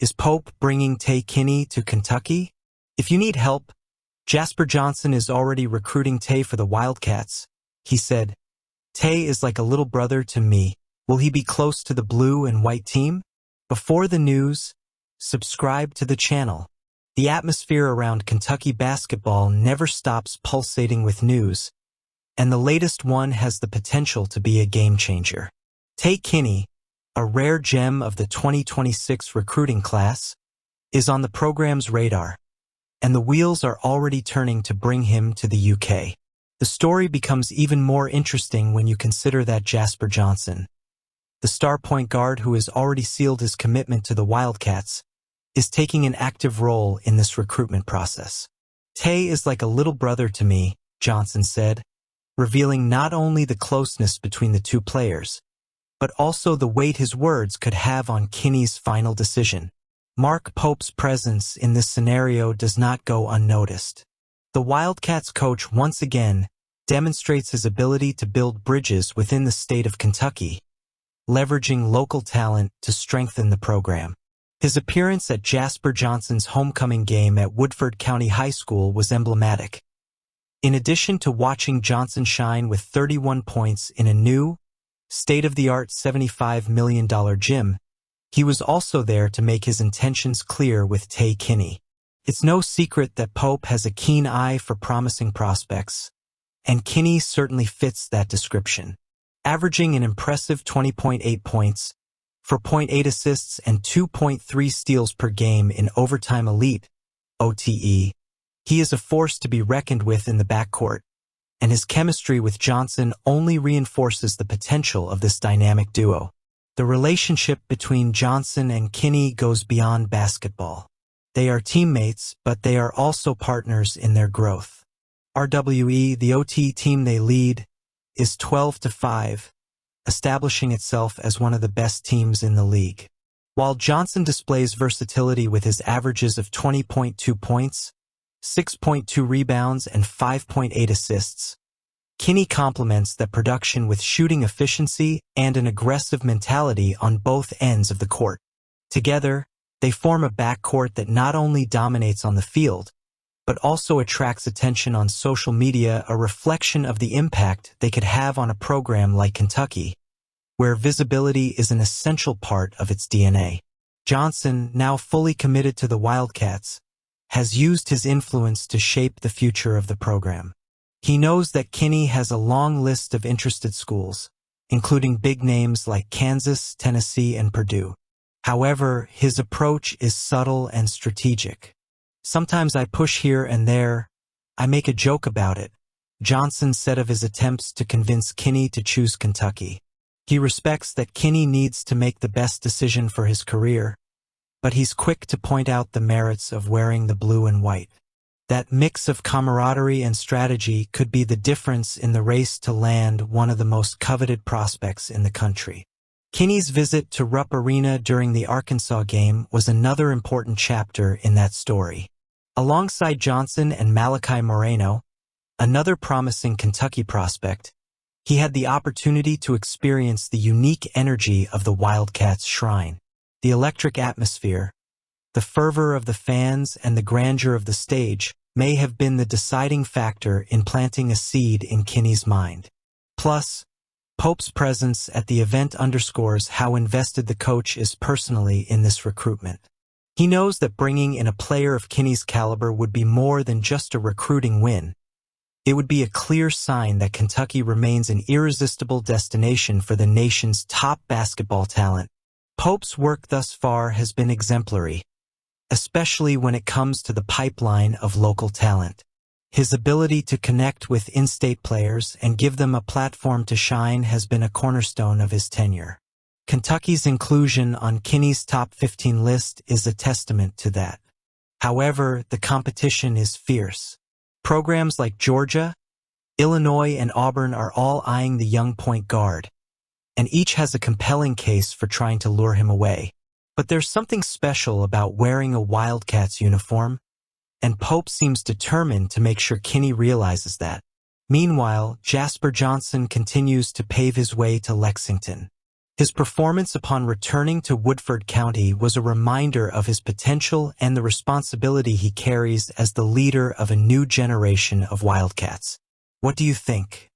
Is Pope bringing Tay Kinney to Kentucky? If you need help, Jasper Johnson is already recruiting Tay for the Wildcats. He said, "Tay is like a little brother to me. Will he be close to the blue and white team?" Before the news, subscribe to the channel. The atmosphere around Kentucky basketball never stops pulsating with news, and the latest one has the potential to be a game changer. Tay Kinney, a rare gem of the 2026 recruiting class, is on the program's radar, and the wheels are already turning to bring him to the UK. The story becomes even more interesting when you consider that Jasper Johnson, the star point guard who has already sealed his commitment to the Wildcats, is taking an active role in this recruitment process. "Tay is like a little brother to me," Johnson said, revealing not only the closeness between the two players, but also the weight his words could have on Kinney's final decision. Mark Pope's presence in this scenario does not go unnoticed. The Wildcats coach once again demonstrates his ability to build bridges within the state of Kentucky, leveraging local talent to strengthen the program. His appearance at Jasper Johnson's homecoming game at Woodford County High School was emblematic. In addition to watching Johnson shine with 31 points in a new, state-of-the-art $75 million gym, he was also there to make his intentions clear with Tay Kinney. It's no secret that Pope has a keen eye for promising prospects, and Kinney certainly fits that description. Averaging an impressive 20.8 points, 4.8 assists and 2.3 steals per game in Overtime Elite, OTE, he is a force to be reckoned with in the backcourt, and his chemistry with Johnson only reinforces the potential of this dynamic duo. The relationship between Johnson and Kinney goes beyond basketball. They are teammates, but they are also partners in their growth. RWE, the OT team they lead, is 12-5, establishing itself as one of the best teams in the league. While Johnson displays versatility with his averages of 20.2 points, 6.2 rebounds, and 5.8 assists, Kinney complements that production with shooting efficiency and an aggressive mentality on both ends of the court. Together, they form a backcourt that not only dominates on the field, but also attracts attention on social media, a reflection of the impact they could have on a program like Kentucky, where visibility is an essential part of its DNA. Johnson, now fully committed to the Wildcats, has used his influence to shape the future of the program. He knows that Kinney has a long list of interested schools, including big names like Kansas, Tennessee, and Purdue. However, his approach is subtle and strategic. "Sometimes I push here and there. I make a joke about it," Johnson said of his attempts to convince Kinney to choose Kentucky. He respects that Kinney needs to make the best decision for his career, but he's quick to point out the merits of wearing the blue and white. That mix of camaraderie and strategy could be the difference in the race to land one of the most coveted prospects in the country. Kinney's visit to Rupp Arena during the Arkansas game was another important chapter in that story. Alongside Johnson and Malachi Moreno, another promising Kentucky prospect, he had the opportunity to experience the unique energy of the Wildcats' shrine. The electric atmosphere, the fervor of the fans, and the grandeur of the stage may have been the deciding factor in planting a seed in Kinney's mind. Plus, Pope's presence at the event underscores how invested the coach is personally in this recruitment. He knows that bringing in a player of Kinney's caliber would be more than just a recruiting win. It would be a clear sign that Kentucky remains an irresistible destination for the nation's top basketball talent. Pope's work thus far has been exemplary, especially when it comes to the pipeline of local talent. His ability to connect with in-state players and give them a platform to shine has been a cornerstone of his tenure. Kentucky's inclusion on Kinney's top 15 list is a testament to that. However, the competition is fierce. Programs like Georgia, Illinois, and Auburn are all eyeing the young point guard, and each has a compelling case for trying to lure him away. But there's something special about wearing a Wildcats uniform, and Pope seems determined to make sure Kinney realizes that. Meanwhile, Jasper Johnson continues to pave his way to Lexington. His performance upon returning to Woodford County was a reminder of his potential and the responsibility he carries as the leader of a new generation of Wildcats. What do you think?